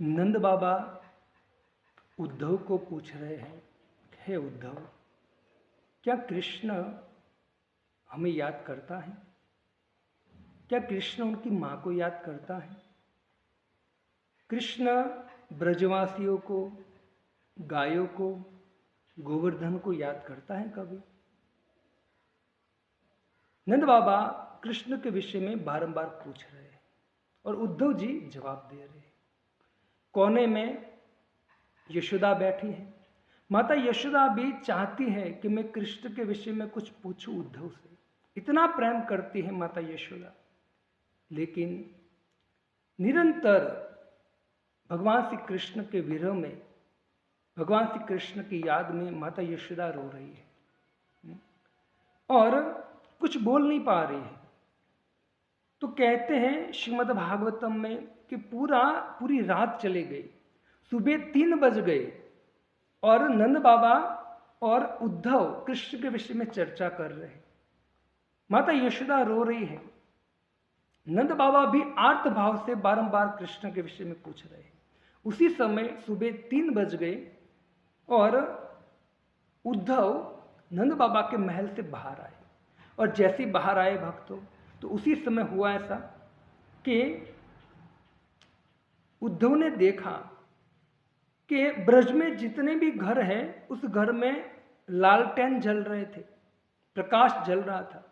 नंद बाबा उद्धव को पूछ रहे हैं, हे उद्धव, क्या कृष्ण हमें याद करता है? क्या कृष्ण उनकी माँ को याद करता है? कृष्ण ब्रजवासियों को, गायों को, गोवर्धन को याद करता है कभी? नंद बाबा कृष्ण के विषय में बारंबार पूछ रहे हैं और उद्धव जी जवाब दे रहे हैं। कोने में यशोदा बैठी है। माता यशोदा भी चाहती है कि मैं कृष्ण के विषय में कुछ पूछूं उद्धव से। इतना प्रेम करती है माता यशोदा, लेकिन निरंतर भगवान श्री कृष्ण के विरह में, भगवान श्री कृष्ण की याद में माता यशोदा रो रही है और कुछ बोल नहीं पा रही है। तो कहते हैं श्रीमद् भागवतम में कि पूरी रात चली गई, सुबह 3 बज गए और नंद बाबा और उद्धव कृष्ण के विषय में चर्चा कर रहे हैं। माता यशोदा रो रही है। नंद बाबा भी आर्त भाव से बारंबार कृष्ण के विषय में पूछ रहे हैं। उसी समय सुबह 3 बज गए और उद्धव नंद बाबा के महल से बाहर आए। और जैसे बाहर आए भक्तों, तो उसी समय हुआ ऐसा कि उद्धव ने देखा कि ब्रज में जितने भी घर हैं, उस घर में लालटेन जल रहे थे, प्रकाश जल रहा था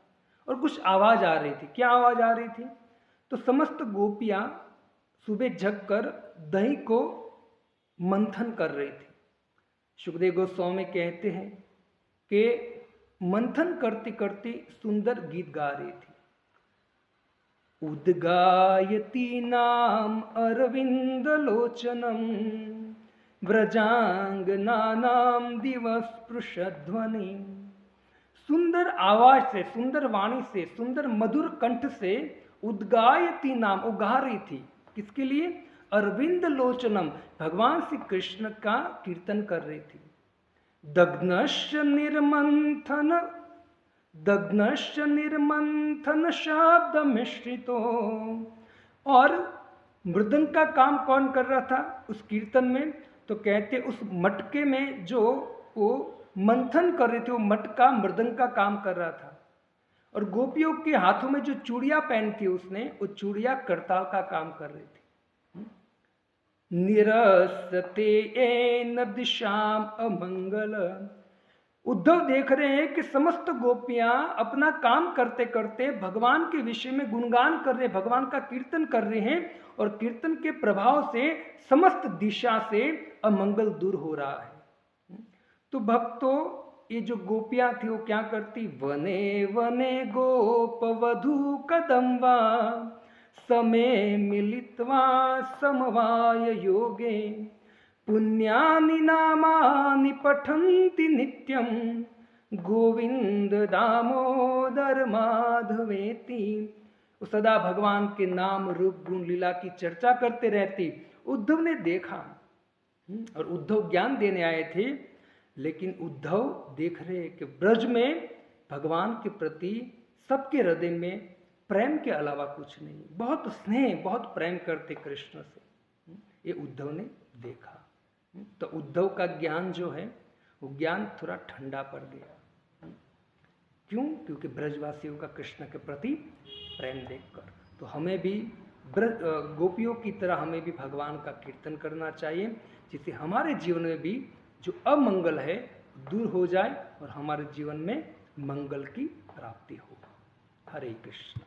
और कुछ आवाज आ रही थी। क्या आवाज आ रही थी? तो समस्त गोपियां सुबह जगकर दही को मंथन कर रही थी। सुखदेव गोस्वामी कहते हैं कि मंथन करती करती सुंदर गीत गा रही थी। उद्गायती नाम अरविंद लोचनम व्रजांगनानाम दिवस पृषध्वनि। सुंदर आवाज से, सुंदर वाणी से, सुंदर मधुर कंठ से उद्गायती नाम, वो गा रही थी। किसके लिए? अरविंद लोचनम, भगवान श्री कृष्ण का कीर्तन कर रही थी। दग्नश्च निर्मंथन शब्द मिश्रितो। और मृदंग का काम कौन कर रहा था उस कीर्तन में? तो कहते उस मटके में जो वो मंथन कर रहे थे, वो मटका मृदंग का काम कर रहा था। और गोपियों के हाथों में जो चूड़ियां पहनी थी उसने, वो चूड़ियां करताल का काम कर रही थी। निरसते एन दिशाम अमंगल। उद्धव देख रहे हैं कि समस्त गोपियां अपना काम करते करते भगवान के विषय में गुणगान कर रहे हैं, भगवान का कीर्तन कर रहे हैं और कीर्तन के प्रभाव से समस्त दिशा से अमंगल दूर हो रहा है। तो भक्तों, ये जो गोपियां थी वो क्या करती? वने वने गोप वधू कदम्बा समे मिलित्वा समवाय योगे पुण्यानि नामानि पठन्ति नित्यं गोविंद दामोदर माधवेति। सदा भगवान के नाम रूप गुण लीला की चर्चा करते रहती। उद्धव ने देखा और उद्धव ज्ञान देने आए थे, लेकिन उद्धव देख रहे कि ब्रज में भगवान के प्रति सबके हृदय में प्रेम के अलावा कुछ नहीं। बहुत स्नेह, बहुत प्रेम करते कृष्ण से। ये उद्धव ने देखा। तो उद्धव का ज्ञान जो है वो ज्ञान थोड़ा ठंडा पड़ गया। क्यों? क्योंकि ब्रजवासियों का कृष्ण के प्रति प्रेम देखकर। तो हमें भी गोपियों की तरह हमें भी भगवान का कीर्तन करना चाहिए, जिससे हमारे जीवन में भी जो अमंगल है दूर हो जाए और हमारे जीवन में मंगल की प्राप्ति हो। हरे कृष्ण।